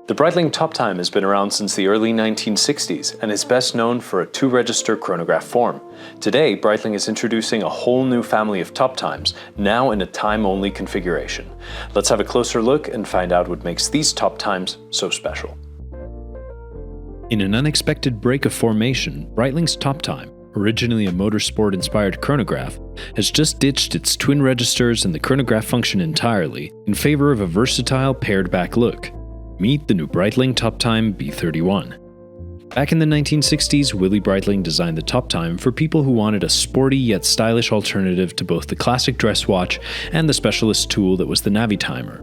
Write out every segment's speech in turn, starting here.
The Breitling Top Time has been around since the early 1960s and is best known for a 2-register chronograph form. Today, Breitling is introducing a whole new family of top times, now in a time-only configuration. Let's have a closer look and find out what makes these top times so special. In an unexpected break of formation, Breitling's Top Time, originally a motorsport-inspired chronograph, has just ditched its twin registers and the chronograph function entirely in favor of a versatile paired-back look. Meet the new Breitling Top Time B31. Back in the 1960s, Willy Breitling designed the Top Time for people who wanted a sporty yet stylish alternative to both the classic dress watch and the specialist tool that was the Navitimer.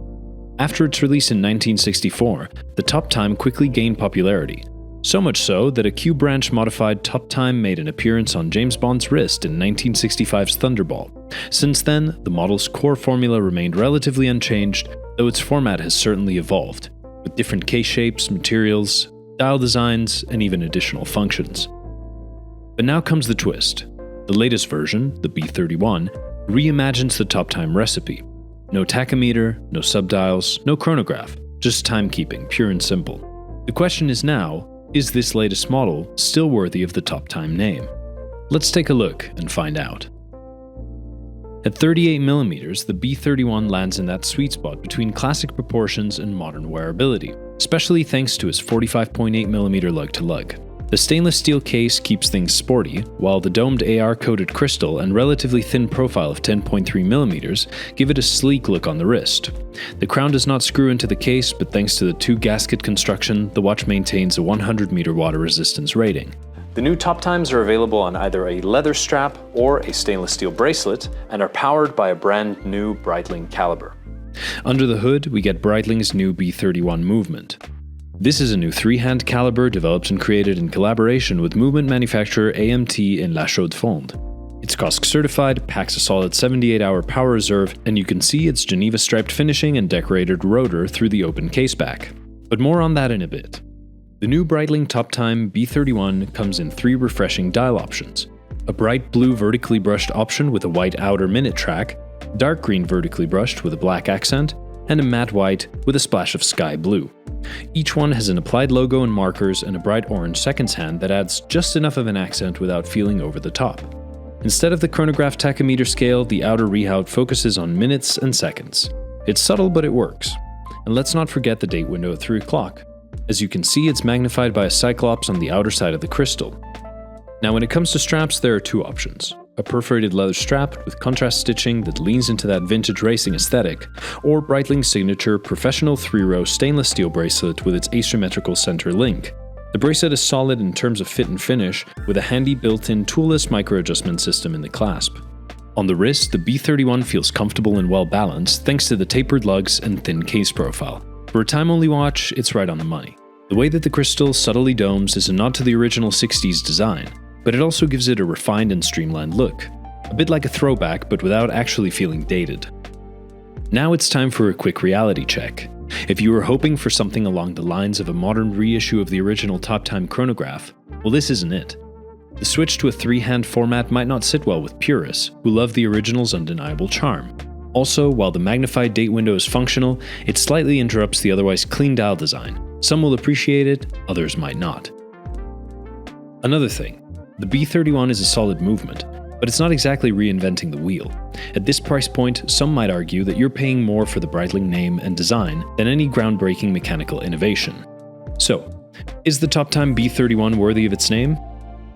After its release in 1964, the Top Time quickly gained popularity. So much so that a Q-branch modified Top Time made an appearance on James Bond's wrist in 1965's Thunderball. Since then, the model's core formula remained relatively unchanged, though its format has certainly evolved, with different case shapes, materials, dial designs, and even additional functions. But now comes the twist. The latest version, the B31, reimagines the Top Time recipe. No tachometer, no subdials, no chronograph, just timekeeping, pure and simple. The question is now, is this latest model still worthy of the Top Time name? Let's take a look and find out. At 38mm, the B31 lands in that sweet spot between classic proportions and modern wearability, especially thanks to its 45.8mm lug-to-lug. The stainless steel case keeps things sporty, while the domed AR-coated crystal and relatively thin profile of 10.3mm give it a sleek look on the wrist. The crown does not screw into the case, but thanks to the two-gasket construction, the watch maintains a 100-meter water resistance rating. The new Top Times are available on either a leather strap or a stainless steel bracelet and are powered by a brand new Breitling caliber. Under the hood, we get Breitling's new B31 movement. This is a new 3-hand caliber developed and created in collaboration with movement manufacturer AMT in La Chaux-de-Fonds. It's COSC certified, packs a solid 78-hour power reserve, and you can see its Geneva striped finishing and decorated rotor through the open caseback. But more on that in a bit. The new Breitling Top Time B31 comes in 3 refreshing dial options: a bright blue vertically brushed option with a white outer minute track, dark green vertically brushed with a black accent, and a matte white with a splash of sky blue. Each one has an applied logo and markers and a bright orange seconds hand that adds just enough of an accent without feeling over the top. Instead of the chronograph tachometer scale, the outer readout focuses on minutes and seconds. It's subtle, but it works. And let's not forget the date window at 3 o'clock. As you can see, it's magnified by a cyclops on the outer side of the crystal. Now when it comes to straps, there are 2 options: a perforated leather strap with contrast stitching that leans into that vintage racing aesthetic, or Breitling's signature professional 3-row stainless steel bracelet with its asymmetrical center link. The bracelet is solid in terms of fit and finish, with a handy built-in toolless micro-adjustment system in the clasp. On the wrist, the B31 feels comfortable and well-balanced thanks to the tapered lugs and thin case profile. For a time-only watch, it's right on the money. The way that the crystal subtly domes is a nod to the original 60s design, but it also gives it a refined and streamlined look. A bit like a throwback, but without actually feeling dated. Now it's time for a quick reality check. If you were hoping for something along the lines of a modern reissue of the original Top Time chronograph, well, this isn't it. The switch to a 3-hand format might not sit well with purists, who love the original's undeniable charm. Also, while the magnified date window is functional, it slightly interrupts the otherwise clean dial design. Some will appreciate it, others might not. Another thing, the B31 is a solid movement, but it's not exactly reinventing the wheel. At this price point, some might argue that you're paying more for the Breitling name and design than any groundbreaking mechanical innovation. So, is the Top Time B31 worthy of its name?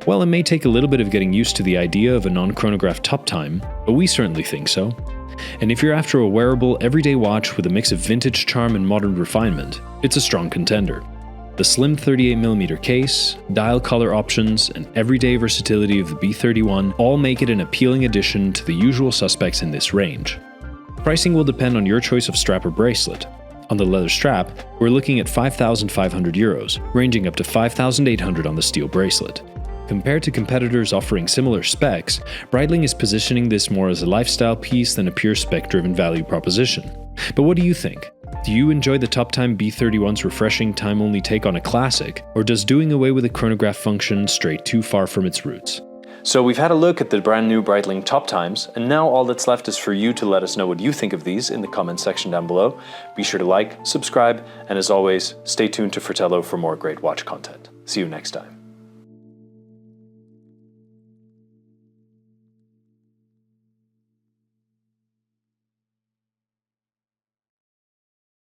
Well, it may take a little bit of getting used to the idea of a non-chronograph Top Time, but we certainly think so. And if you're after a wearable, everyday watch with a mix of vintage charm and modern refinement, it's a strong contender. The slim 38mm case, dial color options, and everyday versatility of the B31 all make it an appealing addition to the usual suspects in this range. Pricing will depend on your choice of strap or bracelet. On the leather strap, we're looking at €5,500, ranging up to €5,800 on the steel bracelet. Compared to competitors offering similar specs, Breitling is positioning this more as a lifestyle piece than a pure spec-driven value proposition. But what do you think? Do you enjoy the Top Time B31's refreshing time-only take on a classic, or does doing away with the chronograph function stray too far from its roots? So we've had a look at the brand new Breitling Top Times, and now all that's left is for you to let us know what you think of these in the comments section down below. Be sure to like, subscribe, and as always, stay tuned to Fratello for more great watch content. See you next time.